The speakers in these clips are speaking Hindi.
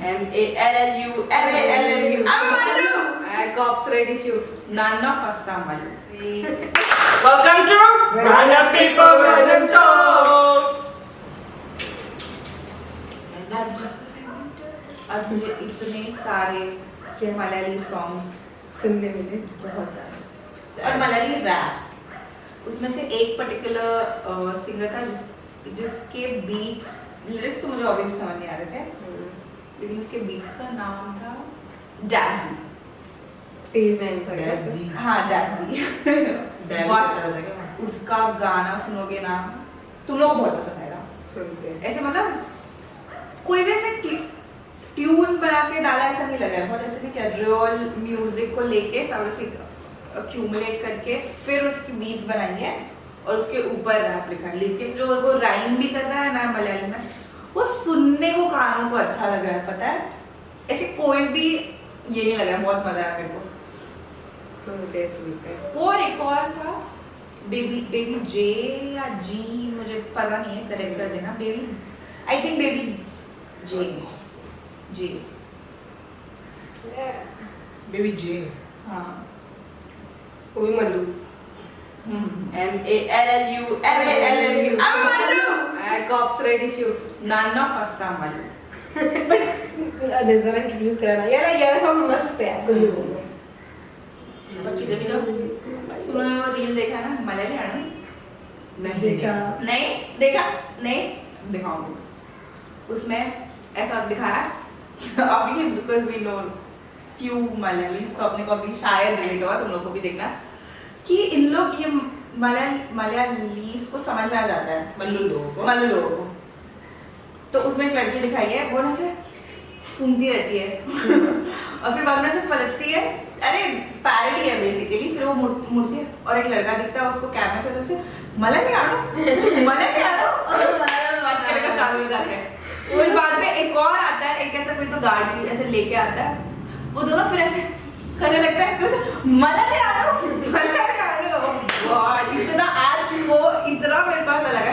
MALLU. MALLU. I'm Mallu. Cops ready shoot. None of us are Mallu. Welcome to Random People Random Talks. आज मुझे इतने सारे मलयाली सॉन्ग्स सुनने मिले बहुत सारे और मलयाली रैप उसमें से एक पर्टिकुलर सिंगर था जिसके बीट्स लिरिक्स तो मुझे ऑब्वियसली समझ नहीं आ रहे थे लेकिन उसके बीट्स का नाम था डैजी स्टेज नाइन पर हाँ डैजी उसका गाना सुनोगे ना तुम लोग को बहुत पसंद आएगा सुनते ऐसे मतलब कोई भी ऐसे ट्यून बना के डाला ऐसा नहीं लग रहा है बहुत ऐसे नहीं क्या रियल म्यूजिक को लेके सब ऐसे एक्यूमुलेट करके फिर उसकी बीट्स बनाई है और उसके ऊपर रैप लिखा है लेकिन जो वो राइम भी कर रहा है ना मलयाली में वो सुनने को कानों को अच्छा लग रहा है पता है ऐसे कोई भी ये नहीं लग रहा है बहुत मजा आया मेरे को सुनते और एक और था बेबी जे या जी मुझे पता नहीं है करेक्ट कर देना baby I think baby J Baby J. हाँ वो भी Mallu MALLU. I'm Mallu. Cops ready shoot. None of us are Mallu. But Nazer introduce कराना यार सॉन्ग मस्त है कुछ भी बोलो बच्ची देवी लोग तुमने वो रील देखा है ना मलयाली गाना नहीं देखा नहीं देखा नहीं दिखाऊंगी उसमें ऐसा दिखाया अभी because we know few Malayali तो अपने को अभी शायद रिलेट होगा तुम लोग को भी देखना कि इन लोग ये मलयालीज को समझ में आ जाता है मल्लू लोगों को तो उसमें एक लड़की दिखाई है वो ना से सुनती रहती है और फिर बाद में से पलटती है अरे पैरोडी है बेसिकली फिर वो मुड़ती है और एक लड़का दिखता है उसको कैमरे से बोलते मलयाली आड़ो और मलयाली में बात करेगा चालू हो जाता है फिर बाद में एक और आता है एक ऐसा कोई तो गाड़ी ऐसे लेके आता है वो दोनों फिर ऐसे करने लगता है फिर मलयाली आड़ो गॉड इतना आज वो इतना मेरे पास लगा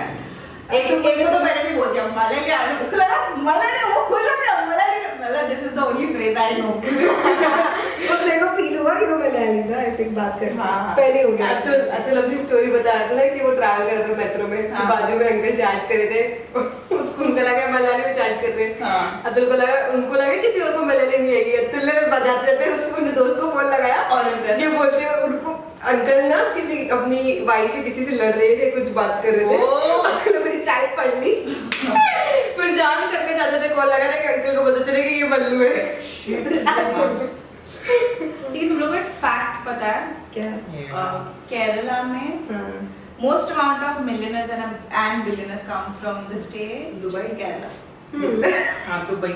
एक को तो मैंने भी बोल दिया मलयाली आड़ो उसको लगा मलयाली वो खुश हो गया Malayali this is the only phrase I know वो तेरे को फील हुआ कि वो मलयाली था ऐसे एक बात कर हाँ पहले हो गया अतुल अपनी स्टोरी बता रहा था ना कि वो ट्रैवल कर रहे थे मेट्रो में हाँ। बाजू में अंकल चैट कर रहे थे उसको उनको लगा मलयाली में चैट कर रहे हैं हाँ। अतुल को लगा उनको लगा किसी और को मलयाली नहीं आएगी अतुल ने बजाते थे उसको अपने दोस्त को फोन लगाया और अंकल ये बोलते हैं उनको अंकल ना किसी अपनी वाइफ ही किसी से लड़ रहे थे कुछ बात कर रहे थे अंकल ने मेरी चैट पढ़ ली फिर जान करके जाते थे कॉल लगा ना कि अंकल को पता चले कि ये मल्लू है लेकिन तुम लोगों को एक फैक्ट पता है क्या केरला में हाँ most amount of millionaires and billionaires come from the state Dubai? Kerala हाँ दुबई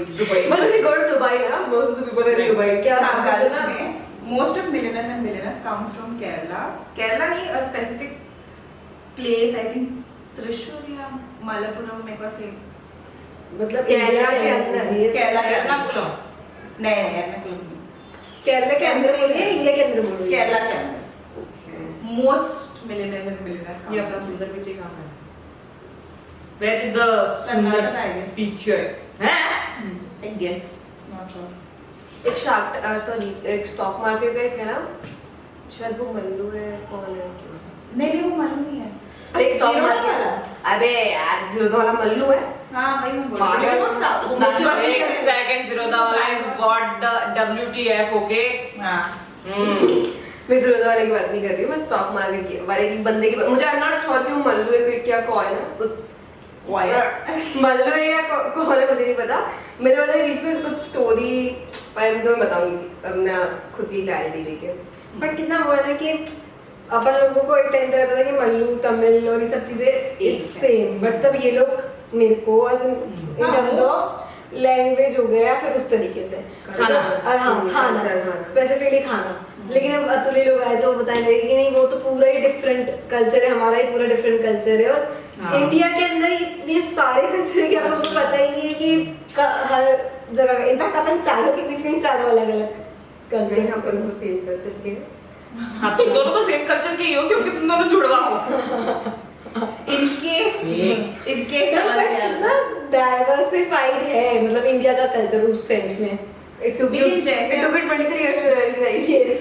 मतलब they go to Dubai ना most of the people are in Dubai क्या हाँ, बात है ना Gulf में most of millionaires and billionaires come from Kerala नहीं a specific place I think Thrissur या मालापुरम में कैसे मतलब केरला के अंदर केरला के एर्नाकुलम अंदर नहीं एर्नाकुलम केरला के अंदर बोलिए इंडिया के अंदर बोलिए केरला के अंदर most millionaires and billionaires come ये अपना from सुंदर पीछे कहाँ है Where is the कर्नाटक सुंदर I guess picture हैं I guess not sure एक एक स्टॉक मार्केट का एक है ना शायद वो मल्लू है कौन है नहीं वो मालूम नहीं है एक स्टॉक Zero मार्केट वाला? अबे यार जीरो वाला मल्लू है हाँ वही मैं बोल पागल। रही हूँ वो मतलब एक सेकंड Zerodha वाला is bought the WTF okay हाँ मैं जीरो वाले की बात नहीं कर रही हूँ मैं स्टॉक मार्केट की वाले की बंदे की मुझे आई एम नॉट श्योर कि वो मल्लू है क्या कौन है उस मल्लू है या कौन है मुझे नहीं पता मेरे वाले बीच में कुछ स्टोरी पर मैं तुम्हें बताऊंगी अपना खुद की क्लैरिटी लेके बट कितना वो है ना कि अपन लोगों को एक टाइम रहता था कि मल्लू तमिल और ये सब चीजें इट्स सेम बट जब ये लोग मेरे को as in terms of language हो गया फिर उस तरीके से खाना। हाँ खाना स्पेसिफिकली खाना लेकिन अब अतुल लोग आए तो बताने लगे कि नहीं वो तो पूरा ही डिफरेंट कल्चर है हमारा ही पूरा डिफरेंट कल्चर है और हाँ। इंडिया के अंदर ये सारे कल्चर के आपको पता ही नहीं है कि हर जगह का इनफैक्ट अपन चारों के बीच में ही चारों अलग अलग कल्चर यहाँ पर तो सेम कल्चर के हाँ तुम दोनों तो सेम कल्चर के ही हो क्योंकि तुम दोनों जुड़वा हो in case समझ में आता ना डाइवर्सिफाइड है, मतलब इंडिया का कल्चर उस सेंस में। It took लेकिन you- जैसे- it took it 23 years to realize. Yes.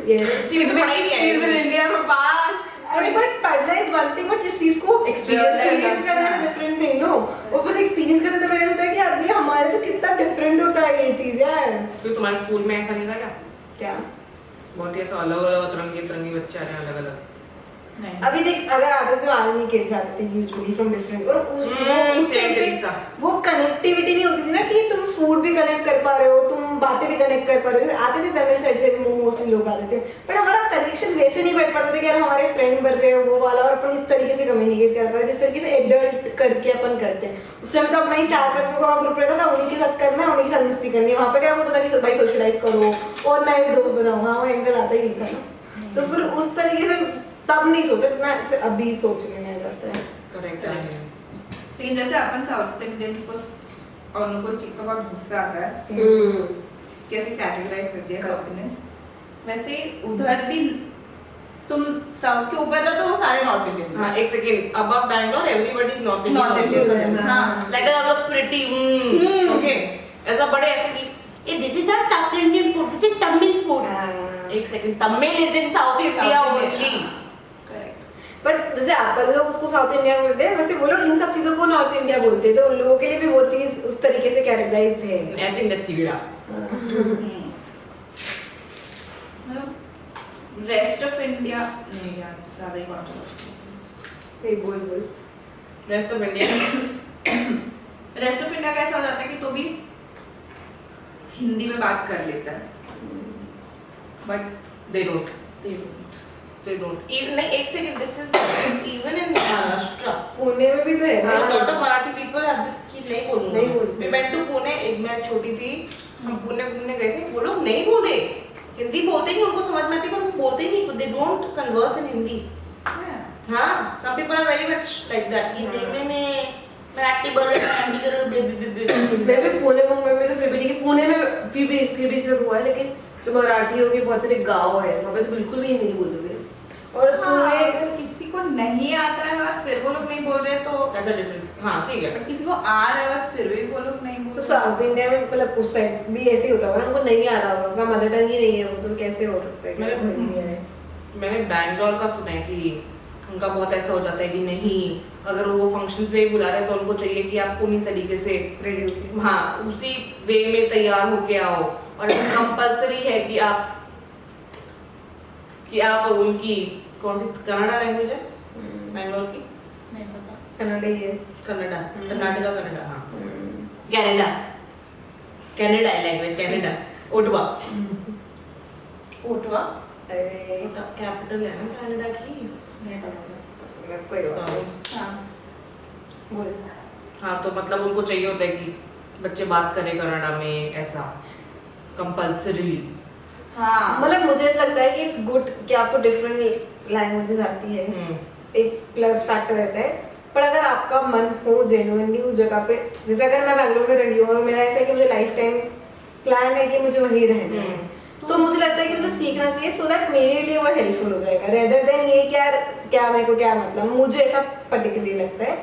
Yes. Still तो पढ़ाई नहीं आई She's in India for past. अरे बट पढ़ना इज वन थिंग, बट जिस चीज को एक्सपीरियंस करना है डिफरेंट थिंग नो। और बस एक्सपीरियंस करने से पहले होता है कि अभी हमारे तो कितना डिफरेंट होता है ये चीज यार। तो तुम्हारे स्कूल में ऐसा नहीं था क्या? क्या बहुत ही ऐसा अलग अलग तरंगे बच्चे आ रहे हैं अलग अलग। नहीं। अभी देख, अगर आते तो आर्मी किड्स आते थे यूजुअली फ्रॉम डिफरेंट, और उस same टाइम पे Teresa। वो कनेक्टिविटी नहीं होती थी ना कि तुम फूड भी कनेक्ट कर पा रहे हो, तुम बातें भी कनेक्ट कर पा रहे हो। आते थे तमिल साइड से भी मोस्टली लोग आते थे, बट हमारा कनेक्शन वैसे नहीं बैठ पाता था कि यार हमारे फ्रेंड बन रहे हो वो वाला, और अपन इस तरीके से कम्युनिकेट कर पा रहे जिस तरीके से एडल्ट करके अपन करते हैं। उस टाइम तो अपना ही 4-5 लोगों का ग्रुप रहता था, उन्हीं के साथ करना है, उन्हीं के साथ मस्ती करनी है। वहाँ पे क्या होता था कि भाई सोशलाइज करो और नए दोस्त बनाओ, हाँ वो एंगल आता ही नहीं था ना। तो फिर उस तरीके से तब नहीं सोचा जितना अभी सोचने में आ जाता है। करेक्ट है। लेकिन जैसे अपन साउथ इंडियंस को और उनको इस चीज का बहुत गुस्सा आता है कैसे कैटेगराइज कर दिया साउथ इंडियन, वैसे उधर भी तुम साउथ के ऊपर था तो वो सारे नॉर्थ इंडियन हाँ एक सेकंड, अब Bangalore everybody is north north Indian हाँ that is also pretty okay. ऐसा बड़े ऐसे कि ये this is not south Indian food, this is Tamil food. एक second, Tamil is in south India only. But जैसे अपन लोग उसको साउथ इंडिया बोलते हैं, वैसे वो लोग इन सब चीजों को नॉर्थ इंडिया बोलते हैं, तो उन लोगों के लिए भी वो चीज उस तरीके से कैटेगराइज्ड है। I think that's Ida. Rest of India नहीं यार ज्यादा ही कंट्रोवर्शियल। नहीं बोल बोल। Rest of India rest of India का ऐसा हो जाता है कि तो भी हिंदी में बात कर लेता है बट दे डोंट इवन एक second, this is even in Maharashtra. Pune में भी तो है A lot of ना। Marathi people have this कि नहीं बोलूंगा। नहीं बोलते। We went to पुणे, एक मैं छोटी थी, हम पुणे घूमने गए थे, वो लोग नहीं बोले हिंदी, बोलते ही उनको समझ में आती पर वो बोलते ही नहीं, they don't converse in Hindi. हाँ, some people are very much like that कि नहीं मराठी बोल रहे हैं, हिंदी करो मैं भी पुणे मुंबई में तो फिर भी ठीक है, पुणे में फिर भी सिर्फ हुआ है, लेकिन जो मराठियों के बहुत सारे गाँव है वहाँ पे तो बिल्कुल भी हिंदी नहीं बोलते। और हाँ, पुणे अगर किसी को नहीं आता है और फिर वो लोग नहीं बोल रहे तो That's a different, हाँ ठीक है। बट किसी को आ रहा है और फिर भी वो लोग नहीं बोल तो रहे साउथ इंडिया में मतलब उस साइड भी ऐसे ही होता होगा, उनको नहीं आ रहा होगा, उनका मदर टंग ही नहीं है वो, तो कैसे हो सकता है कि मैंने- उनको हिंदी आए। मैंने बैंगलोर का सुना है कि उनका बहुत ऐसा हो जाता है कि नहीं, अगर वो फंक्शंस में बुला रहे हैं तो उनको चाहिए कि आप उन्हीं तरीके से रेडी होके हाँ उसी वे में तैयार होके आओ, और कंपलसरी है कि आप उनकी कौन सी कन्नड़ा लैंग्वेज है बैंगलोर की? नहीं पता कन्नड़ा ही है। कन्नड़ा, कर्नाटका कन्नड़ा, हाँ Canada, Canada language, Canada Ottawa Ottawa अरे कैपिटल है ना कनाडा की। नहीं पता कोई बात Sorry. नहीं। हाँ बोल। हाँ तो मतलब उनको चाहिए होता है कि बच्चे बात करें कन्नड़ा में, ऐसा कंपलसरीली। हाँ मतलब मुझे लगता है कि इट्स गुड कि आपको डिफरेंट लैंग्वेजेस आती है, एक प्लस फैक्टर रहता है। पर अगर आपका मन हो जेन्युइनली उस जगह पे, जैसे अगर मैं बैंगलोर में रही हूँ और मेरा ऐसा है कि मुझे लाइफ टाइम प्लान है कि मुझे वहीं रहना है, तो मुझे लगता है कि मुझे सीखना चाहिए सो दैट मेरे लिए वो हेल्पफुल हो जाएगा, रेदर देन ये कि यार क्या मेरे को क्या मतलब, मुझे ऐसा पर्टिकुलरली लगता है।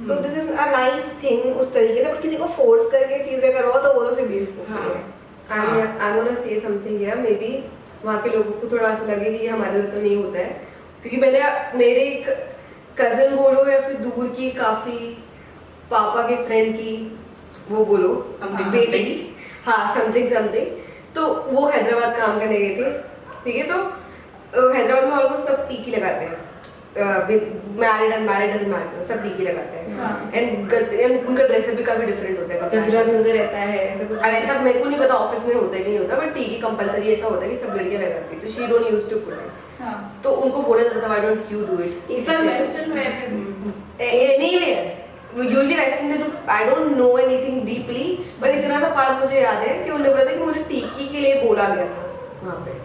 तो this is a nice thing उस तरीके से, बट किसी को फोर्स करके चीजें करवाओ तो वो तो फिर बेवकूफी है। I wanna say something here, maybe वहाँ के लोगों को थोड़ा ऐसा लगे कि हमारे उधर तो नहीं होता है, क्योंकि मैंने मेरे एक कजन बोलो या फिर दूर की काफी पापा के फ्रेंड की वो बोलो Something, बेटी something. की, हाँ समथिंग, तो वो हैदराबाद काम करने गए थे, ठीक है। तो हैदराबाद में ऑलमोस्ट सब टीकी लगाते हैं, मैरिड अनमैरिड डजंट मैटर, सब टीकी लगाते हैं। हाँ। एंड उनका ड्रेसअप भी काफी डिफरेंट होता है। गजरा भी उनका रहता है ऐसा कुछ। अब ऐसा मेरे को नहीं पता ऑफिस में होता है कि नहीं होता, बट टीकी कंपलसरी ऐसा होता है कि सब लड़कियां लगाती है, तो she don't use to put it. हाँ तो उनको बोला जाता था why don't you do it if I western wear anywhere usually western they do, I don't know anything deeply, but इतना सा पार्ट मुझे याद है कि उन्होंने बोला था कि मुझे टीकी के लिए बोला गया था वहाँ पे।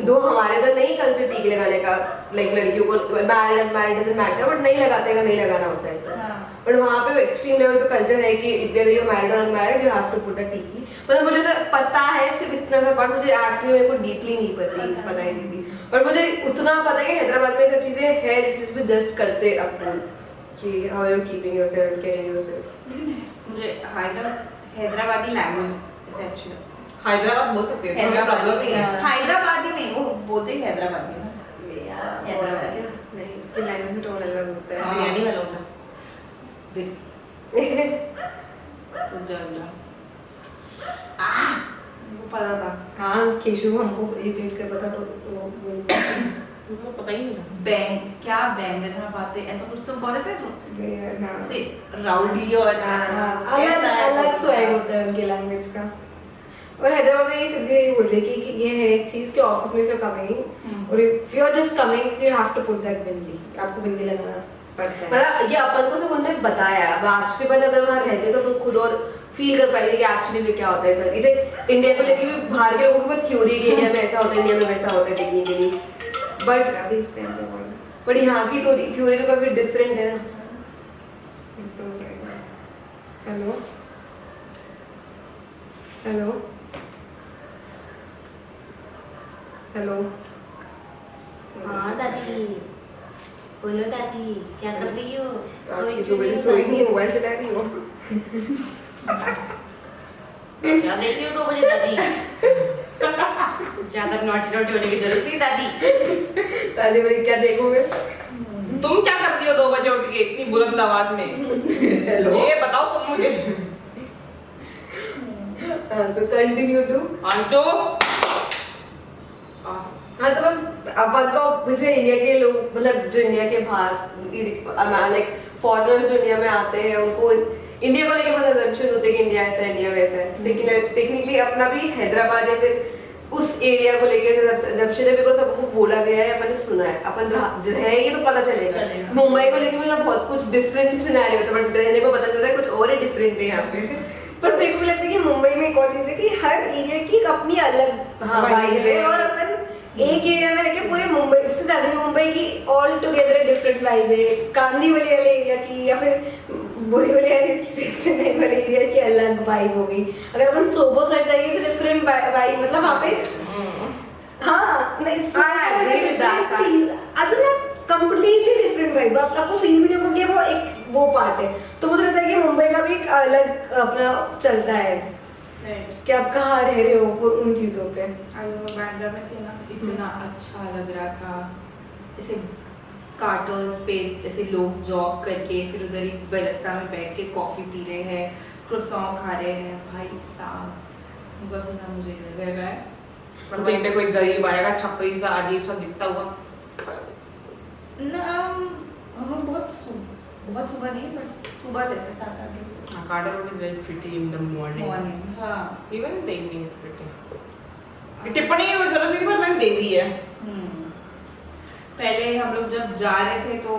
दो हमारे इधर नहीं कल्चर टीके लगाने का, लाइक लड़कियों को married unmarried doesn't matter, but नहीं लगाते का नहीं लगाना होता है तो। हाँ। बट वहाँ पे एक्सट्रीम लेवल पे कल्चर है कि वेदर यू मैरिड और unmarried you have to put a tikki. मतलब मुझे तो पता है सिर्फ इतना सा पार्ट, मुझे एक्चुअली मेरे को डीपली नहीं पता है चीज़, पर मुझे उतना पता है कि हैदराबाद में ये सब चीजें है जिस पे जस्ट करते अपन कि how you keeping yourself, caring yourself. लेकिन मुझे हैदराबादी लैंग्वेज ऐसे अच्छी लगती हैदराबाद बोल सकते हैं, कोई प्रॉब्लम नहीं है। है। हैदराबादी नहीं, वो बोलते ही हैदराबादी ना। हैदराबाद नहीं, उसकी लैंग्वेज में टोन अलग होता है। बिरयानी वाला होता है। वो पता था। हाँ केशु हमको इरिटेट करता था तो वो मुझे पता ही नहीं था। क्या बैंगन बातें ऐसा कुछ तो बोले से हाँ राउडी और अलग अलग स्वैग होता है उनके लैंग्वेज का। और हैदराबाद में ये सिद्धि यही बोल रही कि ये है एक चीज कि ऑफिस में फिर कमिंग और if you are just coming you have to put that bindi, आपको बिंदी लगाना पड़ता है। मतलब ये अपन को सब उन्होंने बताया, अब एक्चुअली पर अगर वहाँ रहते तो अपन खुद और फील कर पाएंगे कि एक्चुअली में क्या होता है। जैसे इंडिया को लेके भी बाहर के लोगों के पास थ्योरी कि इंडिया में ऐसा होता है, इंडिया में वैसा होता है टेक्निकली, बट यहाँ की थ्योरी तो काफी डिफरेंट है ना। हेलो हेलो हेलो हाँ दादी, बोलो दादी, क्या कर रही हो? आपकी जो मेरी सोई नहीं है, मोबाइल चला रही हो। क्या देख रही हो 2 बजे दादी? ज्यादा नॉटी नॉटी होने की जरूरत नहीं दादी। दादी भाई क्या देखोगे? तुम क्या करती हो 2 बजे उठ के इतनी बुलंद आवाज में? हेलो ये बताओ तुम मुझे। तो कंटिन्यू टू आंटो। हाँ तो बस अपन को जैसे इंडिया के लोग, मतलब जो इंडिया के बाहर लाइक फॉरेनर्स जो इंडिया में आते हैं उनको इंडिया को लेके बहुत assumption होते हैं कि इंडिया ऐसा है, इंडिया वैसा है। लेकिन टेक्निकली अपना भी हैदराबाद या फिर उस एरिया को लेके assumption है, बिकॉज सबको बोला गया है, अपन ने सुना है, अपन रहेंगे तो पता चलेगा। मुंबई को लेके मेरा बहुत कुछ डिफरेंट सिनेरियो है, बट रहने को पता चल रहा है कुछ और ही डिफरेंट है यहाँ पे। पर मेरे को लगता है कि मुंबई में एक और चीज है कि हर एरिया की एक अपनी अलग हाँ, vibe vibe है है। और अपन एक एरिया में रहकर पूरे मुंबई, इससे ज्यादा मुंबई की ऑल टुगेदर डिफरेंट वाइब है। कांदी वाले एरिया की या फिर बोरी वाले एरिया की, वेस्टर्न टाइप वाले एरिया की अलग वाइब हो गई। अगर अपन सोबो साइड जाएंगे तो डिफरेंट वाइब, मतलब वहाँ पे हाँ नहीं कंप्लीटली डिफरेंट वाइब, आपको फील भी नहीं होगा कि वो एक वो पार्ट है। तो मुझे लगता है कि मुंबई का भी एक अलग अपना चलता है कि आप कहाँ रह रहे हो वो उन चीजों पे। बैंड्रा में थे ना, इतना अच्छा लग रहा था। ऐसे कार्टर्स पे ऐसे लोग जॉग करके फिर उधर ही बरस्ता में बैठ के कॉफी पी रहे हैं, क्रोसॉन खा रहे हैं। भाई साहब बस ना मुझे लग रहा है और वहीं पे कोई गरीब आएगा छपरी सा अजीब सा दिखता हुआ ना। हम बहुत सुबह नहीं, बट सुबह जैसे 7-8 बजे Carter Road is very pretty in the morning. Morning. हाँ Even in the evening is pretty. टिप्पणी की कोई जरूरत नहीं थी पर मैंने दे दी है। पहले हम लोग जब जा रहे थे तो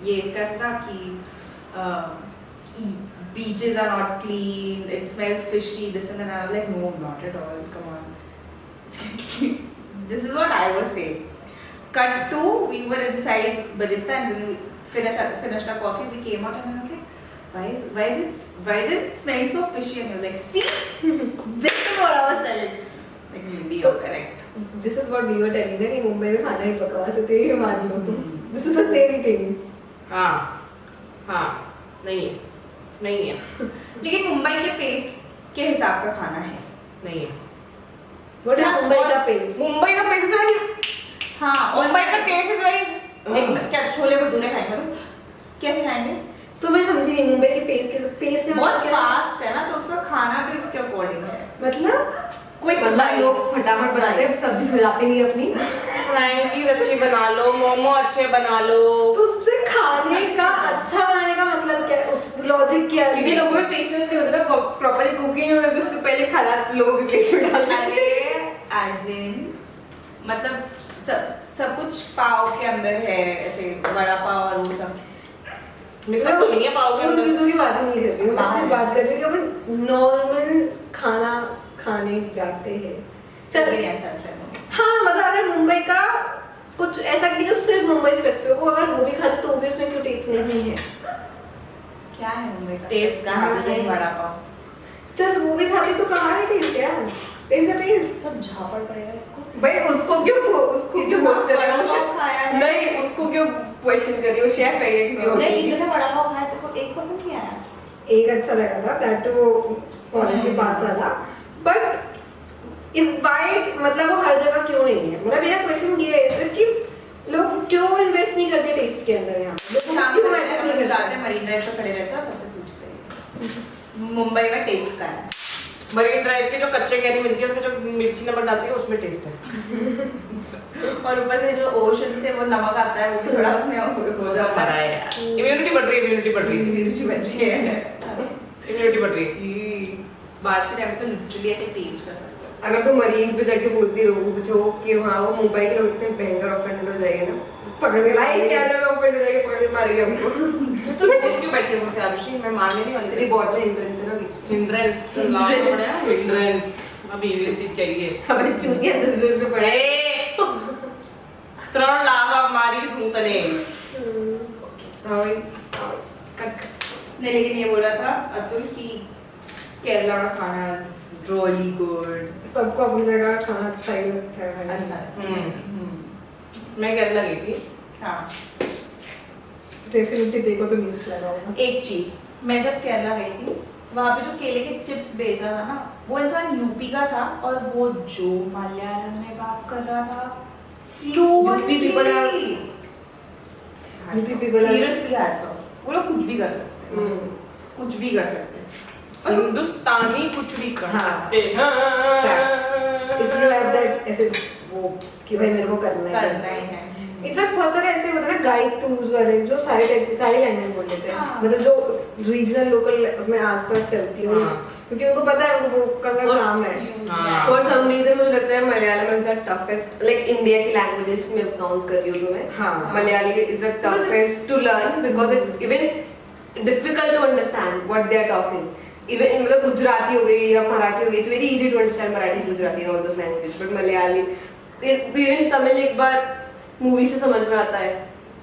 ये इसका ऐसा था कि beaches are not clean, it smells fishy, this and that. I was like, no, not at all, come on. This is what I was saying. Cut to, we were inside barista and then we finished our coffee, we came out and I was like, why is it smelling so fishy? And you're like, see, this is what I was telling. Like, maybe you're correct. This is what we were telling them कि मुंबई में खाना ही बकवास है, ये मान लो तुम। This is the same thing. हाँ नहीं है लेकिन मुंबई के पेस के हिसाब का खाना है। नहीं है। What is मुंबई का पेस? मुंबई का पैसे से बनी। हाँ मुंबई का टेस्ट इज वेरी। एक क्या छोले भटूरे खाएंगे तो कैसे खाएंगे? तो मैं समझी नहीं मुंबई के पेस से बहुत मतलब क्या? फास्ट है ना, तो उसका खाना भी उसके अकॉर्डिंग है। मतलब कोई मतलब लोग फटाफट बनाते हैं, सब्जी सजाते नहीं अपनी। फ्राइंगीज अच्छी बना लो, मोमो अच्छे बना लो। तो उससे खाने का अच्छा बनाने का मतलब क्या है? उस लॉजिक क्या है? क्योंकि लोगों में पेशेंस नहीं होता ना, प्रॉपर्ली कुकिंग और उससे पहले खाना लोगों की प्लेट में डालना। अरे as in, मतलब सब कुछ पाव के अंदर है, ऐसे बड़ा पाव और वो सब। मिक्सर तो नहीं है पाव के उन अंदर। चीजों की बात ही नहीं कर रही हूँ, मैं सिर्फ बात कर रही हूँ कि अपन नॉर्मल खाना खाने जाते हैं। चल रही है, चलते हैं। हाँ मतलब अगर मुंबई का कुछ ऐसा कि जो सिर्फ मुंबई स्पेसिफिक हो, अगर वो भी खाते तो वो भी उसमें क्यों टेस्ट नहीं है? क्या है मुंबई का टेस्ट कहाँ है? बड़ा पाव। चल वो भी खाते तो कहाँ है टेस्ट यार? Where's the taste? सब झापड़ पड़ेगा इसको। भाई उसको क्यों बोल कर रहे हो? पाव खाया है। नहीं, उसको क्यों क्वेश्चन कर रही हो? शेफ है ये किसी और नहीं, की। इतने बड़ा पाव खाया तो एक पसंद नहीं आया। एक अच्छा लगा था, दैट वो कॉलेज के पास वाला, बट इस वाइट मतलब वो हर जगह क्यों नहीं है? मतलब मेरा क्वेश्चन ये है सर कि लोग क्यों इन्वेस्ट नहीं करते टेस्ट के अंदर यहाँ? शाम क्यों को matter नहीं हम करता? जाते हैं मरीन ड्राइव पे खड़े रहते हैं और सबसे पूछते हैं मुंबई में टेस्ट का है। मरीन ड्राइव के जो कच्चे कैरी मिलती है उसमें जो मिर्ची नमक डालती है उसमें टेस्ट है। और ऊपर से जो ओशन से वो नमक आता है वो भी थोड़ा उसमें हो जाता है। यार इम्यूनिटी बढ़ रही है, इम्यूनिटी बढ़ रही है, मिर्ची बैठी है। इम्यूनिटी बढ़ रही है। बारिश के टाइम में तो लिटरली ऐसे टेस्ट कर सकते हो। अगर तुम मरीन्स पे जाके बोलती हो पूछो कि हाँ वो मुंबई के लोग इतने भयंकर ऑफेंडेड हो जाएंगे ना, पकड़ के लाइक कैमरा में ऑफेंड हो जाएंगे, पकड़ के मारेंगे हमको। तो बोल क्यों बैठी है मुझसे आरुषि? मैं मारने नहीं वाली तेरी थी। बॉटल हिंड्रेंस है ना बीच में। हिंड्रेंस हिंड्रेंस अभी इंग्लिश सीख के आई है। हमारी चूतिया बिजनेस में पड़े। ત્રણ લાવા મારી હું તને सॉरी कट नहीं, लेकिन ये बोल रहा था अतुल कि केरला का खाना इज रियली गुड। सबको अपनी जगह खाना अच्छा ही लगता है भाई। अच्छा। मैं केरला गई थी। हाँ, डेफिनेटली देखो तो नीच लगा होगा। एक चीज, मैं जब केरला गई थी वहाँ पे जो केले के चिप्स बेचा था ना, वो इंसान यूपी का था और वो जो मलयालम में बात कर रहा था UP people are- UP people are- seriously वो लोग कुछ भी कर सकते हैं, कुछ भी कर सकते हैं। हिंदुस्तानी कुछ भी कर हाँ। सकते हैं। If you have that ऐसे वो कि भाई मेरे को करना है। करना ही है। इनफैक्ट बहुत सारे ऐसे होते हैं ना गाइड टूर्स वाले जो सारी लैंग्वेज बोल लेते हैं, हाँ। मतलब जो रीजनल लोकल उसमें आसपास चलती है, हाँ। क्योंकि उनको पता है उनको वो का काम है। हाँ। फॉर सम रीजन मुझे लगता है Malayalam is the toughest, like India की लैंग्वेजेस में काउंट कर रही हूँ तुम्हें। हाँ। Malayali is the toughest to learn because it's even difficult to understand what they are talking. Even मतलब गुजराती हो गई या मराठी हो गई, it's very easy to understand Marathi, Gujarati and all those languages, but Malayali even Tamil एक बार मूवी से समझ में आता है,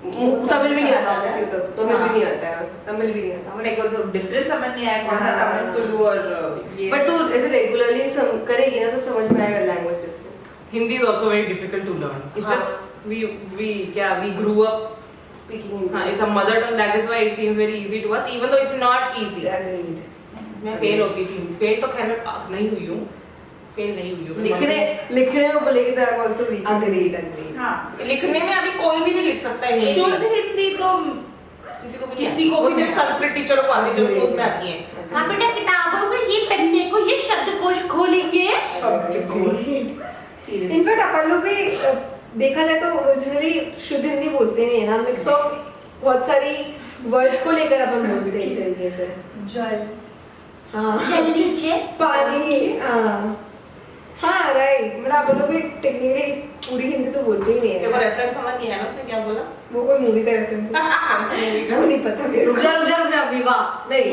तमिल भी नहीं आता ऑब्वियसली, तो तमिल भी नहीं आता है, तमिल भी नहीं आता, मेरे को तो डिफरेंस समझ नहीं आया कौन सा तमिल तुलु और ये। बट तू ऐसे रेगुलरली करेगी ना तो समझ में आएगा language difference. Hindi is also very difficult to learn. It's हाँ. just we grew up. Speaking हाँ, it's a mother tongue. That is why it seems very easy to us, even though it's not easy. मैं फेल होती थी, फेल तो खैर मैं नहीं हुई हूँ, फेल नहीं हुई हूँ। लिखने में बोलेगी तो आई आल्सो वीक। अग्रीड हाँ, लिखने में अभी कोई भी नहीं लिख सकता है हिंदी। शुद्ध हिंदी तो किसी को भी किसी को वो भी सिर्फ नहीं। संस्कृत टीचरों को आती है जो स्कूल में आती है। हाँ बेटा किताबों को ये पढ़ने को ये शब्दकोश खोलेंगे। इनफैक्ट अपन लोग भी देखा जाए तो ओरिजिनली शुद्ध हिंदी बोलते नहीं है ना, मिक्स ऑफ बहुत सारी वर्ड्स को लेकर अपन बोलते हैं एक तरीके से। जल, हाँ, नीचे पानी, हाँ राइट, मतलब अपन लोग भी टेक्निकली पूरी हिंदी तो बोलते ही नहीं तेरे को है। रेफरेंस समझ नहीं आया ना उसने क्या बोला? वो कोई मूवी का रेफरेंस है, कौन सी मूवी का? वो नहीं पता मेरे रुक को। जा विवाह नहीं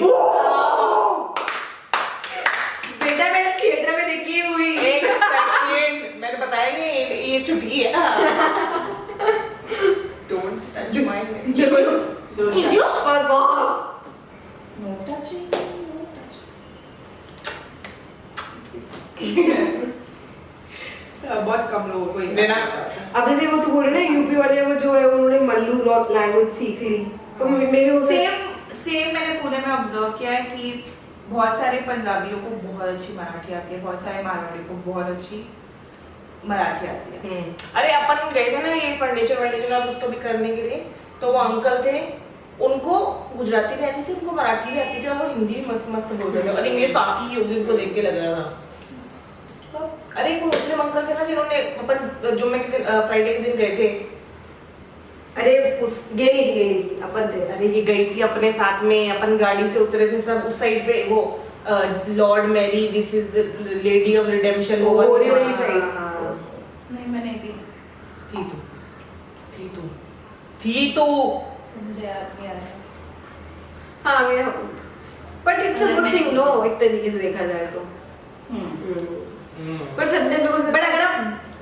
बेटा, मैंने थिएटर में देखी है मूवी। एक सेकंड, मैंने बताया नहीं ये चुटकी है। Don't touch my name. Chichu, fuck off. No touching, no touching. बहुत कम लोगों को ये देना। पता होता है। अब जैसे वो तो बोल रहे ना यूपी वाले वो जो है उन्होंने मल्लू लैंग्वेज सीख ली, तो मेरे को सेम मैंने पुणे में ऑब्जर्व किया है कि बहुत सारे पंजाबियों को बहुत अच्छी मराठी आती है, बहुत सारे मारवाड़ी को बहुत अच्छी मराठी आती है। अरे अपन गए थे ना ये फर्नीचर और कुछ तो भी करने के लिए, तो वो अंकल थे, उनको गुजराती भी आती थी, उनको मराठी भी आती थी और वो हिंदी भी मस्त मस्त बोल रहे थे और इंग्लिश बाकी ही होगी, उनको देख के लग रहा था। अरे एक मुस्लिम अंकल थे ना जिन्होंने अपन जुम्मे के दिन फ्राइडे के दिन गए थे। अरे उस ये नहीं थी अपन थे। अरे ये गई थी अपने साथ में, अपन गाड़ी से उतरे थे सब, उस साइड पे वो Lord Mary this is the lady of redemption वो गोरी वाली हाँ, साइड। हाँ, नहीं, मैं नहीं थी, थी तो तो मुझे याद नहीं आ रहा। हाँ मैं, बट इट्स अ अरे गुड मैं- थिंग नो, एक तरीके से देखा जाए तो। बट सबने बट अगर आप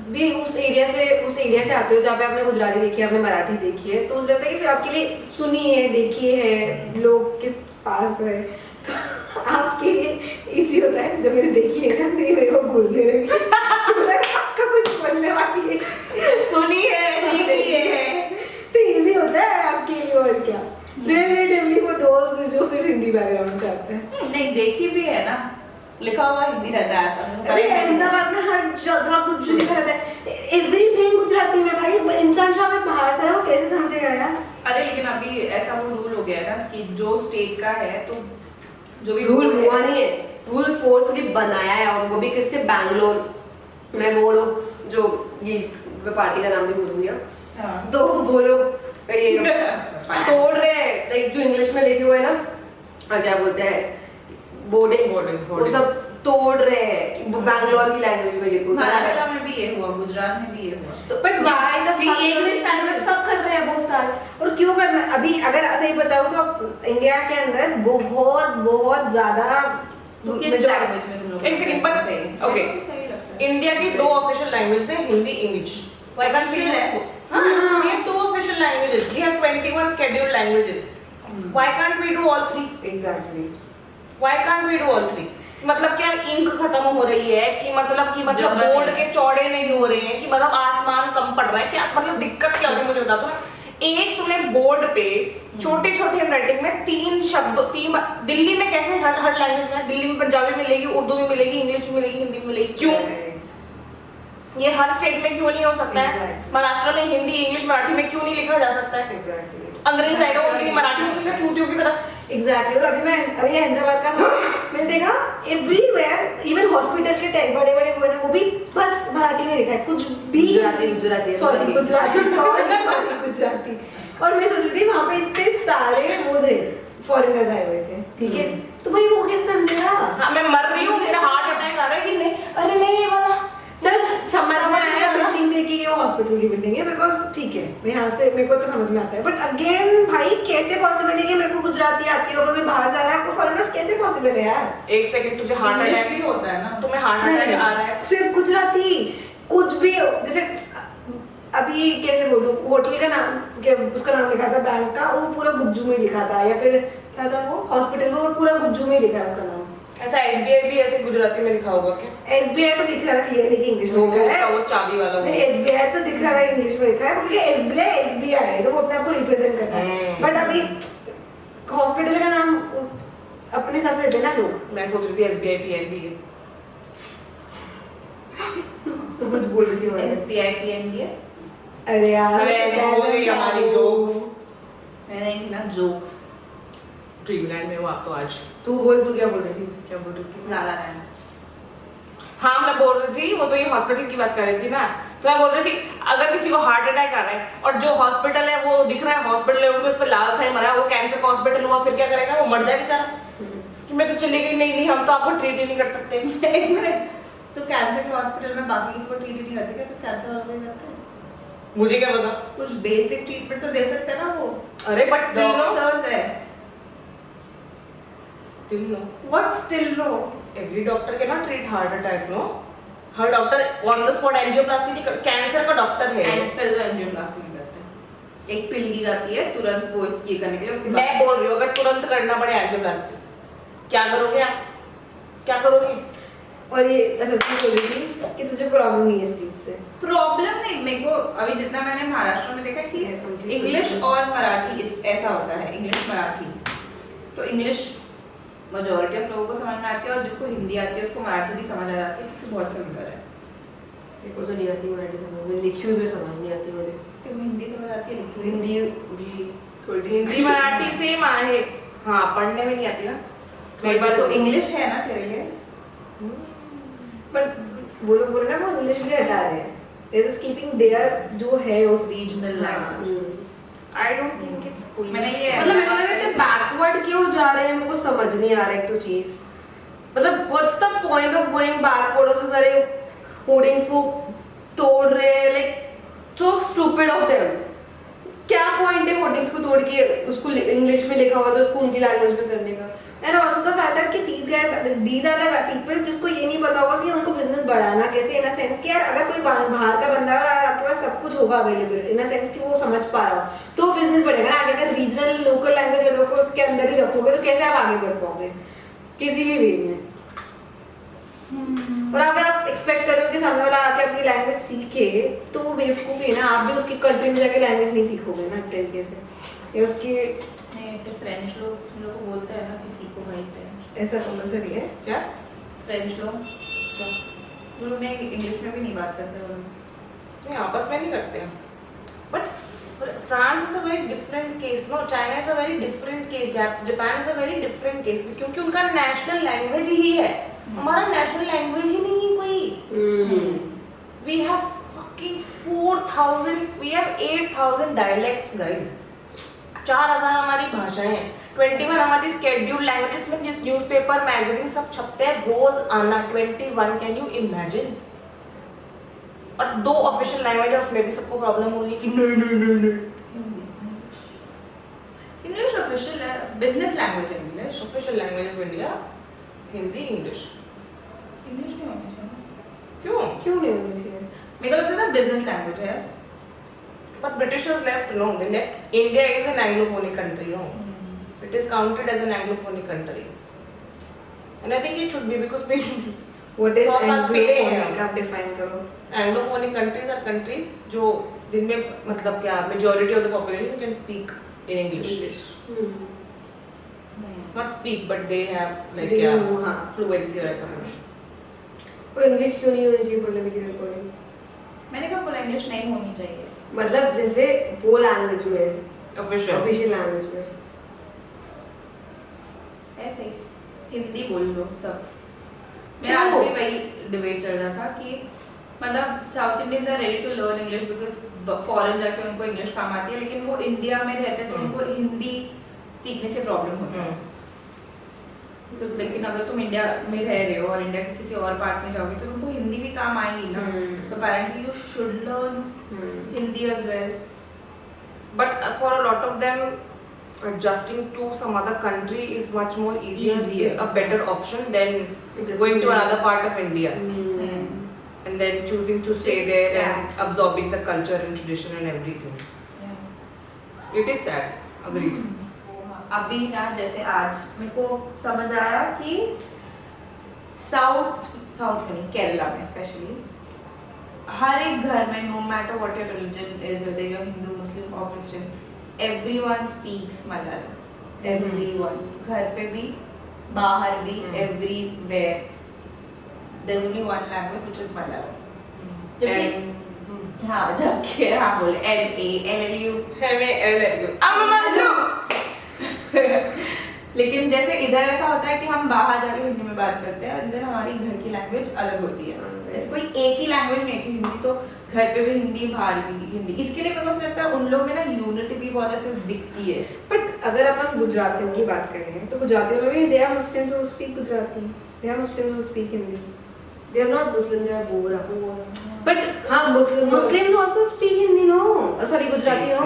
भी उस एरिया से आते हो जहाँ पे आपने गुजराती देखी है, आपने मराठी देखी है, तो मुझे लगता है कि फिर आपके लिए सुनी है, देखी है, लोग के पास है, तो आपके लिए इजी होता है। जब मैंने देखी है ना तो ये मेरे को बोलने लगी, मतलब आपका कुछ बोलने वाली है, सुनी है नहीं देखी है। तो इजी होता है आपके लिए और क्या, रिलेटिवली फॉर दोस्त जो सिर्फ हिंदी बैकग्राउंड से आते हैं। रहता है ऐसा। अरे अहमदाबाद में हर जगह गुज्जू लिखा रहता है, एवरीथिंग गुजराती में भाई। इंसान जो हमें बाहर से है वो कैसे समझेगा यार? अरे लेकिन अभी ऐसा वो रूल हो गया है ना कि जो स्टेट का है तो जो भी रूल board हुआ है- नहीं है, रूल फोर्सली बनाया है, और वो भी किससे, बैंगलोर में वो लोग जो ये मैं पार्टी का नाम भी भूल गया, हाँ। तो वो लोग ये तोड़ रहे हैं, लाइक जो इंग्लिश में लिखे हुए हैं ना, क्या बोलते हैं, बोर्डिंग, वो सब तोड़ रहे हैं कि वो बैंगलोर की लैंग्वेज में लिखो। महाराष्ट्र में भी ये हुआ, गुजरात में भी ये हुआ। तो बट व्हाई द फक एक में स्टैंडर्ड सब कर रहे हैं वो स्टार्ट, और क्यों करना? अभी अगर सही बताऊं तो इंडिया के अंदर बहुत बहुत ज्यादा तो किस लैंग्वेज में तुम लोग एक सेकंड, but okay. सही लगता है। इंडिया की 2 ऑफिशियल लैंग्वेज है, Hindi, English. Why can't we Official है। हाँ, we have 2 official languages. We have 21 scheduled languages. Why can't we do all 3? Exactly. Why can't we do all 3? मतलब क्या इंक खत्म हो रही है कि मतलब जबरदस्त। बोर्ड के चौड़े नहीं हो रहे हैं कि मतलब आसमान कम पड़ रहा है क्या? मतलब दिक्कत क्या होती है मुझे बता दो ना। एक तुमने बोर्ड पे छोटे छोटे हैंडराइटिंग में 3 शब्द, 3 दिल्ली में कैसे हर लैंग्वेज में, दिल्ली में पंजाबी मिलेगी, उर्दू में मिलेगी, इंग्लिश में मिलेगी, हिंदी में मिलेगी, क्यों? ये हर स्टेट में क्यों नहीं हो सकता है? Exactly. महाराष्ट्र में हिंदी, इंग्लिश, मराठी में क्यों नहीं लिखा जा सकता है? एग्जैक्टली अंग्रेज आएगा उनके लिए मराठी से लिखा चूतियों की तरह। एग्जैक्टली। और अभी अहमदाबाद का मैंने देखा एवरीवेयर, इवन हॉस्पिटल के टैग बड़े बड़े वो है ना, वो भी बस मराठी में लिखा है, कुछ भी गुजराती सॉरी गुजराती। और मैं सोच रही थी वहां पे इतने सारे वो थे, फॉरेनर्स आए हुए थे, ठीक है, तो भाई वो कैसे समझेगा? हाँ, मैं मर रही हूँ, मेरा हार्ट अटैक आ रहा है कि नहीं, अरे नहीं ये वाला चल समझ में समझ आया, में आया। बिल्डिंग देखी ये हॉस्पिटल की बिल्डिंग है, बिकॉज ठीक है, मैं यहाँ से मेरे को तो समझ में आता है, बट अगेन भाई कैसे पॉसिबल है कि मेरे को गुजराती आती होगा, कोई बाहर जा रहा है, आपको फॉरेनर्स कैसे पॉसिबल है यार? एक सेकंड, तुझे हार्ट इंग्लिश अटैक भी होता है ना। तुम्हें हार्ट अटैक आ रहा है? सिर्फ गुजराती कुछ भी जैसे अभी कैसे बोलूं, होटल का नाम क्या उसका नाम लिखा था बैंक का, वो पूरा गुज्जू में लिखा था, या फिर क्या था वो हॉस्पिटल में वो पूरा गुज्जू में लिखा है उसका नाम। ऐसा एसबीआई भी ऐसे गुजराती में लिखा होगा क्या? एसबीआई तो दिख रहा था क्लियरली कि इंग्लिश में वो लिखा उसका है, वो चाबी वाला वो। एसबीआई तो दिख रहा है इंग्लिश में लिखा है, क्योंकि एसबीआई है तो वो अपने आप को रिप्रेजेंट करता है, बट अभी हॉस्पिटल का नाम अपने हिसाब से देते ना लोग। मैं सोच रही थी एसबीआई पीएनबी है। तो कुछ बोल रही थी मैं, SBI PNB है। अरे यार अरे वो गई हमारी जोक्स। मैंने नहीं ना जोक्स। ड्रीमलैंड में हो आप तो आज। तू बोल, तू क्या बोल रही थी? क्या बोल रही थी? लाला लैंड। हाँ मैं बोल रही थी, वो तो ये हॉस्पिटल की बात कर रही थी ना, तो मैं बोल रही थी अगर किसी को हार्ट अटैक आ रहा है और जो हॉस्पिटल है वो दिख रहा है हॉस्पिटल है, उनको उस पर लाल साइन मरा है, वो कैंसर का हॉस्पिटल हुआ, फिर क्या करेगा? वो मर जाए बेचारा कि मैं तो चली गई, नहीं हम तो आपको ट्रीट ही नहीं कर सकते। एक मिनट, तो कैंसर के हॉस्पिटल में बाकी किसी को ट्रीट नहीं करते क्या? सिर्फ कैंसर वालों को ही करते हैं? मुझे क्या पता? कुछ बेसिक ट्रीटमेंट तो दे सकते हैं ना वो। अरे बट स्टिल नो, डॉक्टर्स है। Still no, what still no? Every doctor can not treat heart attack, no. हर doctor on the spot angioplasty नहीं कर, कैंसर का डॉक्टर है। पहले एंजियोप्लास्टी नहीं करते हैं। एक पिल दी जाती है तुरंत वो इसकी करने के लिए, उसके मैं बोल रही हूँ अगर तुरंत करना पड़े एंजियोप्लास्टी, क्या करोगे आप? क्या करोगे? और ये ऐसा तू बोल रही थी कि तुझे प्रॉब्लम नहीं है इस चीज से? प्रॉब्लम नहीं, मेरे को अभी जितना मैंने महाराष्ट्र में देखा कि इंग्लिश और मराठी ऐसा होता है, इंग्लिश मराठी, तो इंग्लिश मेजॉरिटी ऑफ लोगों को समझ में आती है और जिसको हिंदी आती है उसको मराठी भी समझ आ जाती है, क्योंकि बहुत सिमिलर है। मेरे को तो नहीं आती मराठी समझ में, लिखी हुई भी समझ नहीं आती मुझे। तुम्हें हिंदी समझ आती है, लिखी हुई? हिंदी भी थोड़ी हिंदी मराठी सेम है, हाँ पढ़ने में नहीं आती ना। कई बार तो इंग्लिश है ना तेरे लिए। बट वो लोग बोल रहे हैं ना वो इंग्लिश भी हटा रहे हैं, दे जस्ट कीपिंग देयर जो है उस regional language. I don't think it's full. मैंने ये मतलब मेरे को लग रहा है बैकवर्ड क्यों जा रहे हैं, मेरे को समझ नहीं आ रहा है एक तो चीज। मतलब what's the point of going backward? और तो सारे होर्डिंग्स को तोड़ रहे हैं, like so stupid of them. क्या पॉइंट है होर्डिंग्स को तोड़ के उसको इंग्लिश में लिखा हुआ तो उसको उनकी लैंग्वेज में करने का? And also the fact that कि दीज आर द पीपल जिसको ये नहीं पता होगा कि उनको बिजनेस बढ़ाना कैसे, इन अ सेंस कि यार अगर कोई बाहर का बंदा है और आपके पास सब कुछ होगा अवेलेबल, इन अ सेंस कि वो समझ पा रहा हो तो बिजनेस बढ़ेगा ना आगे। अगर रीजनल लोकल लैंग्वेज वालों को के अंदर ही रखोगे तो कैसे आप आगे बढ़ पाओगे किसी भी वे में? और अगर आप एक्सपेक्ट करो कि सामने वाला आके अपनी लैंग्वेज सीखे तो वो बेवकूफ़ी है ना, आप भी उसकी कंट्री में जाके लैंग्वेज नहीं सीखोगे ना एक तरीके से, या उसकी नहीं, ऐसे फ्रेंच लोग को बोलते हैं ना कि सीखो भाई फ्रेंच। ऐसा कंपलसरी है क्या? फ्रेंच लोग वो लोग इंग्लिश में भी नहीं बात करते वो लोग। नहीं आपस में नहीं करते हैं but France is a very different case no China is a very different case Japan is a very different case क्योंकि उनका नेशनल लैंग्वेज ही है हमारा नेशनल लैंग्वेज ही नहीं है कोई we have fucking 4000 we have 8000 dialects guys 4000 हमारी भाषाएं हैं 21 हमारी स्केड्यूल्ड लैंग्वेजेस में जिस न्यूज़पेपर मैगजीन सब छपते हैं रोज आना 21 कैन यू इमेजिन और 2 ऑफिशियल लैंग्वेज है उसमें भी सबको प्रॉब्लम हो रही है कि नहीं इंग्लिश ऑफिशियल है, बिजनेस लैंग्वेज है English. Official language of India Hindi English English नहीं होनी चाहिए। क्यों नहीं होनी चाहिए? मेरे को लगता था बिजनेस लैंग्वेज है। but Britishers left no they left India is an anglophonic country no it is counted as an anglophonic country and I think it should be because we What is for fun play anglophonic? आप define करो। anglophonic countries are countries जो जिनमें मतलब क्या majority of the population can speak in English not speak but they have like They क्या know, हाँ। fluency और ऐसा कुछ वो इंग्लिश क्यों नहीं होनी चाहिए बोलने की रिकॉर्डिंग? मैंने कहा बोला इंग्लिश नहीं होनी चाहिए। मतलब जैसे वो लैंग्वेज में official ऑफिशियल लैंग्वेज में ऐसे ही हिंदी बोल लो सब। मेरा आज भी वही डिबेट चल रहा था कि मतलब south Indians are ready to learn English because foreign जाके उनको इंग्लिश काम आती है, लेकिन वो इंडिया में रहते हैं तो उनको हिंदी सीखने से प्रॉब्लम होता है। तो लेकिन अगर तुम इंडिया में रह रहे हो और इंडिया के किसी और पार्ट में जाओगे तो तुमको हिंदी भी काम आएगी ना। तो apparently you should learn Hindi as well. but for a lot of them adjusting to some other country is much more easier is a better option than going to another part of India and then choosing to stay there and absorbing the culture and tradition and everything. It is sad. Agreed. अभी ना जैसे आज मेरे को समझ आया कि साउथ में नहीं केरला में स्पेशली हर एक घर में no matter what your religion is whether you are Hindu Muslim और Christian everyone speaks Malayalam. Everyone घर पे भी बाहर भी everywhere there is only one language which is Malayalam. जबकि हाँ जबकि हाँ बोले LALLU लेकिन जैसे इधर ऐसा होता है कि हम बाहर जाके हिंदी में बात करते हैं, अंदर हमारी घर की लैंग्वेज अलग होती है। ऐसे कोई एक ही लैंग्वेज नहीं है कि हिंदी तो घर पे भी हिंदी बाहर भी हिंदी। इसके लिए मेरे को लगता है उन लोग में ना यूनिटी भी बहुत ऐसे दिखती है। बट अगर अपन गुजरातियों की बात करें तो गुजरातियों में भी they are Muslims who speak Gujarati, they are Muslims who speak Hindi, they are not Muslims, they are Bohra. But हाँ Muslims also speak Hindi no, sorry Gujarati no.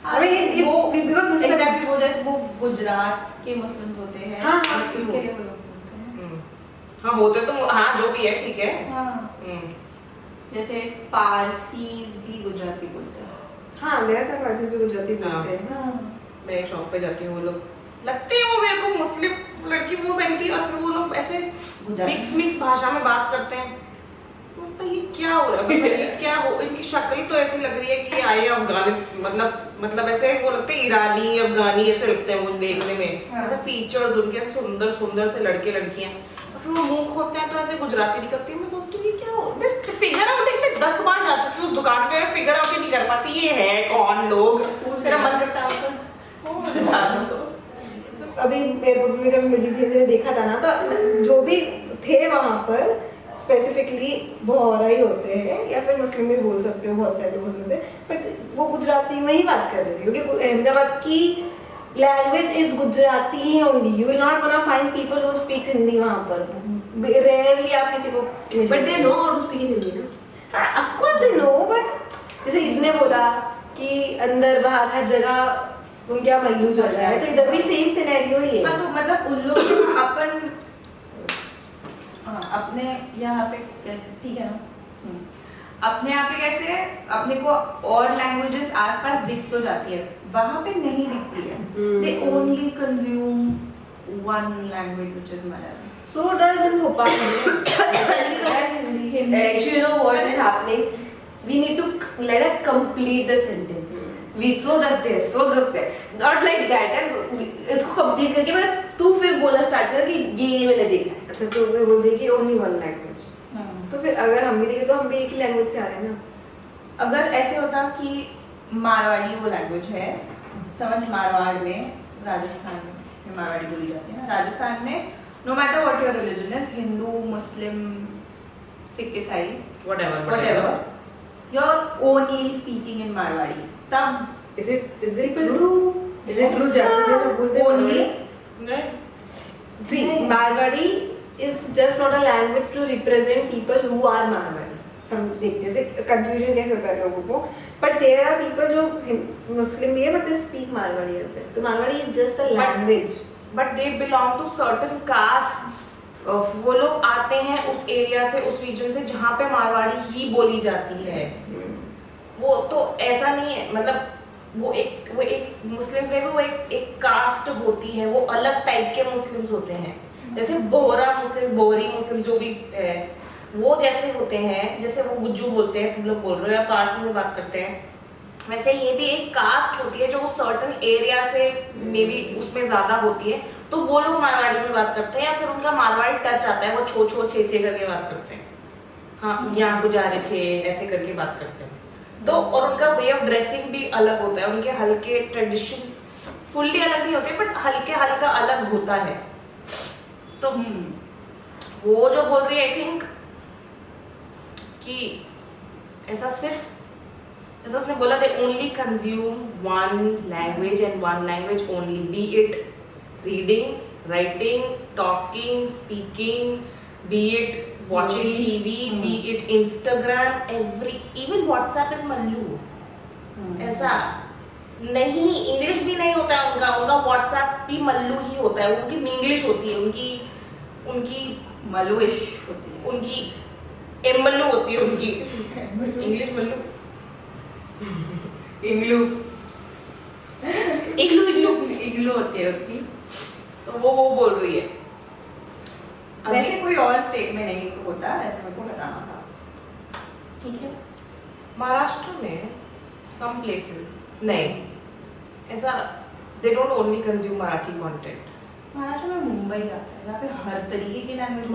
I mean, वो because this exactly वो जैसे वो गुजरात के मुस्लिम्स होते हैं। हाँ इसके लिए वो लोग बोलते हैं। हाँ होते तो हाँ जो भी है ठीक है। हाँ जैसे पारसीज भी गुजराती बोलते हैं। हाँ देयर आर पार्टी जो गुजराती बोलते हैं। हाँ मैं शॉप पे जाती हूँ वो लोग लगते हैं वो मेरे को मुस्लिम लड़की वो पहनती है और फिर वो लोग ऐसे मिक्स भाषा में बात करते हैं। तो ये क्या हो रहा है मतलब ये क्या हो, इनकी शक्ल तो ऐसी लग रही है कि ये आए अफगानिस्तान मतलब ऐसे वो लगते हैं ईरानी अफगानी ऐसे लगते हैं वो देखने में। हाँ। ऐसे फीचर्स उनके सुंदर सुंदर से लड़के लड़कियां और फिर वो मुंह खोलते हैं तो ऐसे गुजराती दिखती है। मैं सोचती हूँ ये क्या हो, मैं फिगर आउटिंग में 10 बार जा चुकी हूँ उस दुकान पे, फिगर आउटिंग नहीं कर पाती ये है कौन लोग। मेरा मन करता है उसको अभी एयरपोर्ट में जब मिली थी मैंने देखा था ना तो जो भी थे वहाँ पर स्पेसिफिकली बोहरा ही होते हैं या फिर मुस्लिम भी बोल सकते हो बहुत सारे लोग उसमें से, बट वो गुजराती में ही बात कर रही थी क्योंकि अहमदाबाद की लैंग्वेज इज गुजराती ही only. You will not gonna find people who speaks Hindi वहाँ पर, रेयरली आप किसी को but they know how to speak Hindi ना। Of course they know, but जैसे इसने बोला कि अंदर बाहर हर जगह उनके यहाँ मल्लू चल रहा है तो इधर भी सेम सिनेरियो ही है। हाँ तो मतलब उन लोग अपन अपने यहाँ पे कैसे ठीक है ना, अपने यहाँ पे कैसे अपने को और लैंग्वेजेस आसपास दिख तो जाती है, वहाँ पे नहीं दिखती है। They only consume one language which is Malayalam. So does in Bhopal. Actually, you know what is happening? We need to let her complete the sentence. we so just there not like that and इसको कंप्लीट करके मैं तू फिर बोलना स्टार्ट कर कि ये मैंने देखा है। अच्छा तो मैं बोल रही कि ओनली वन लैंग्वेज, तो फिर अगर हम भी देखें तो हम भी एक ही लैंग्वेज से आ रहे हैं ना। अगर ऐसे होता कि मारवाड़ी वो लैंग्वेज है, समझ मारवाड़ में, राजस्थान में मारवाड़ी बोली जाती है ना, राजस्थान में no matter what your religion is, Hindu Muslim Sikh ईसाई whatever, you're only speaking in Marwari, तब Is it true? Is it true? Japanese सब बोलते हैं only See, Marwadi is just not a language to represent people who are Marwadi. हम देखते से confusion कैसे होता है लोगों को, but there are people जो Muslim भी है but they speak Marwadi as well. तो Marwadi is just a language. But they belong to certain castes. वो लोग आते हैं उस एरिया से, उस रीजन से जहाँ पे मारवाड़ी ही बोली जाती है। वो तो ऐसा नहीं है, मतलब वो एक मुस्लिम में भी वो एक कास्ट होती है, वो अलग टाइप के मुस्लिम्स होते हैं। जैसे बोहरा मुस्लिम, बोहरी मुस्लिम जो भी है, वो जैसे होते हैं, जैसे वो गुज्जू बोलते हैं, तुम लोग बोल रहे हो, या पारसी में बात करते हैं, वैसे ये भी एक कास्ट होती है जो सर्टेन एरिया से मे बी उसमें ज्यादा होती है, तो वो लोग मारवाड़ी में बात करते हैं, या फिर उनका मारवाड़ी टच आता है, वो छो छे करके बात करते हैं। हाँ, यहाँ गुजारे छे ऐसे करके बात करते हैं। तो और उनका वे ऑफ ड्रेसिंग भी अलग होता है, उनके हल्के ट्रेडिशन फुल्ली अलग नहीं होते बट हल्का अलग होता है। तो वो जो बोल रही है, आई थिंक कि ऐसा सिर्फ जैसा उसने बोला, they only consume one language and one language only, B it reading, writing, talking, speaking, B it watching TV, be it Instagram, even WhatsApp is Mallu. ऐसा नहीं, इंग्लिश भी नहीं होता है उनका WhatsApp भी मल्लू ही होता है, उनकी इंग्लिश होती है, उनकी मलुइश होती है, उनकी एमल्लू होती है, उनकी इंग्लिश मल्लू, इग्लू इग्लू होती है उनकी। तो वो बोल रही है। वैसे कोई और स्टेट में नहीं होता, ऐसे मेरे को बताना था। ठीक है, महाराष्ट्र में some places नहीं, ऐसा they don't only consume Marathi content। Maharashtra में मुंबई आता है, यहाँ पे हर तरीके की लैंग्वेज।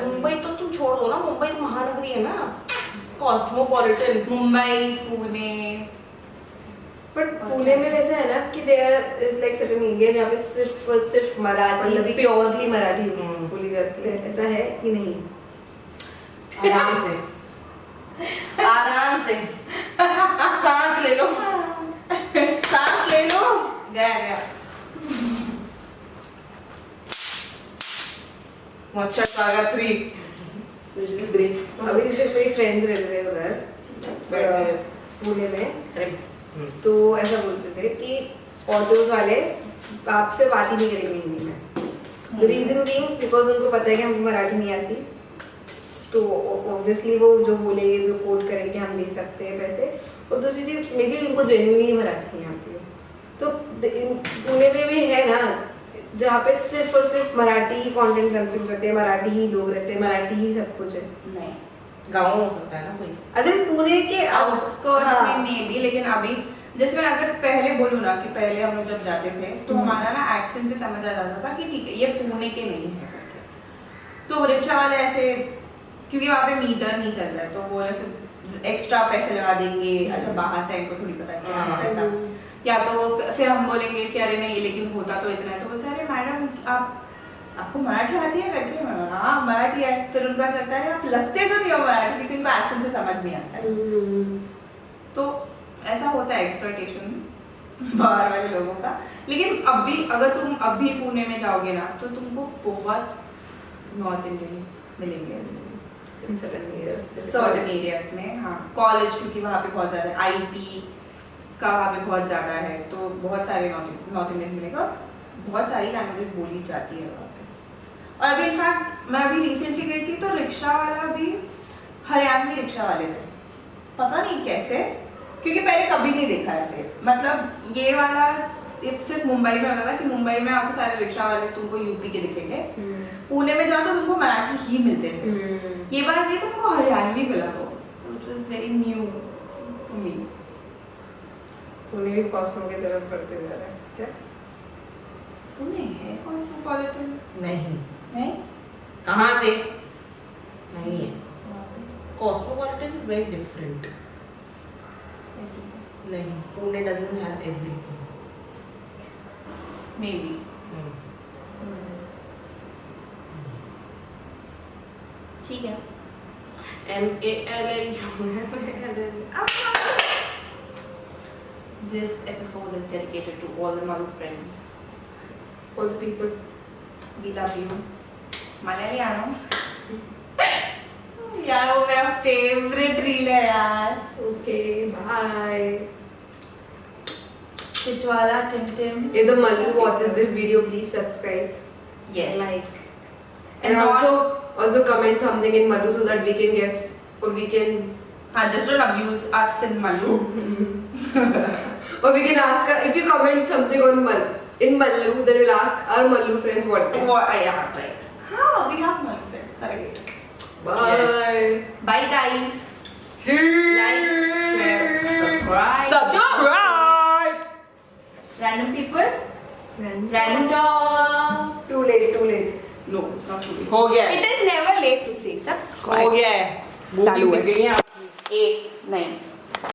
मुंबई तो तुम छोड़ दो ना, मुंबई तो महानगरी है ना, कॉस्मोपॉलिटन। मुंबई, पुणे, बट पुणे में वैसे है ना कि there is like certain area जहाँ पे सिर्फ मराठी, प्योरली मराठी बोली जाती है, ऐसा है कि नहीं? आराम से सांस ले लो, सांस ले लो। गया मच्छर सागर 3 अभी जैसे मेरी फ्रेंड्स रहते थे उधर पुणे में, तो ऐसा बोलते थे कि ऑटोज वाले आपसे बात ही नहीं करेंगे हिंदी में। द रीजन बीइंग बिकॉज उनको पता है कि हमको मराठी नहीं आती, तो ऑब्वियसली वो जो बोलेंगे, जो कोट करेंगे, हम दे सकते हैं पैसे। और दूसरी चीज़ मे बी उनको जेन्युइनली मराठी नहीं आती है। तो पुणे में भी है ना जहाँ पे सिर्फ और सिर्फ मराठी ही कंटेंट कंज्यूम करते हैं, मराठी ही लोग रहते हैं, मराठी ही सब कुछ है। नहीं, गाँव हो सकता है ना कोई, अरे पुणे के आउटस्कर्ट्स में मे बी, लेकिन अभी जैसे मैं अगर पहले बोलूँ ना कि पहले हम लोग जब जाते थे तो हमारा ना एक्सेंट से समझ आ जाता था कि ठीक है ये पुणे के नहीं है करके। तो रिक्शा वाले ऐसे, क्योंकि वहाँ पे मीटर नहीं चल रहा है, तो वो ऐसे एक्स्ट्रा पैसे लगा देंगे। अच्छा, बाहर से इनको थोड़ी पता है क्या है पैसा, या तो फिर हम बोलेंगे कि अरे नहीं लेकिन होता तो इतना है, तो बोलते हैं अरे मैडम आपको मराठी आती है करके। हाँ मराठी है। फिर उनको ऐसा लगता है आप लगते तो नहीं हो मराठी, लेकिन उनको एक्सेंट से समझ नहीं आता है। तो ऐसा होता है एक्सप्लॉयटेशन बाहर वाले लोगों का। लेकिन अगर तुम अभी पुणे में जाओगे ना तो तुमको बहुत नॉर्थ इंडियंस मिलेंगे सर्टेन एरियाज में। हाँ, कॉलेज, क्योंकि वहाँ पे बहुत ज़्यादा आईटी का वहाँ पे बहुत ज़्यादा है, तो बहुत सारे नॉर्थ इंडियन मिलेगा। बहुत सारी लैंग्वेज बोली जाती है वहाँ पे। और अभी इनफैक्ट मैं अभी रिसेंटली गई थी तो रिक्शा वाला भी हरियाणवी रिक्शा वाले थे, पता नहीं कैसे, क्योंकि पहले कभी नहीं देखा ऐसे। मतलब ये वाला सिर्फ मुंबई में होता था कि मुंबई में आपको सारे रिक्शा वाले तुमको यूपी के दिखेंगे, पुणे में जाओ तो तुमको मराठी ही मिलते थे। ये बार ये तुमको हरियाणवी मिला, तो it was very new for me. उन्हें भी कॉस्मो की तरफ बढ़ते जा रहे हैं क्या? पुणे है कॉस्मोपॉलिटन? नहीं, नहीं? कहाँ से? नहीं है। Cosmopolitan is very different. नहीं, Pune doesn't have everything. Maybe. ठीक है. MALLU. This episode is dedicated to all the Malu friends. All the people. We love you. Malayaliano. यार वो मेरा फेवरेट रील है यार. Okay, bye. चिटवाला टिमटिम. If the Mallu watches this video, please subscribe. Yes. Like. And And also comment something in Mallu so that we can guess or we can हाँ, just don't abuse us in Malu. or we can ask her if you comment something on in Mallu, then we'll ask our Mallu friends what it is. What? Yeah, right. हाँ, we have Malu friends. Correct. Bye. Yes. Bye guys. Like, share, subscribe. Subscribe. Random people. Random dog. Too late. No, it's not too late. हो गया है. It is never late to say subscribe. हो गया है. चालू है. गई है. 8, 9.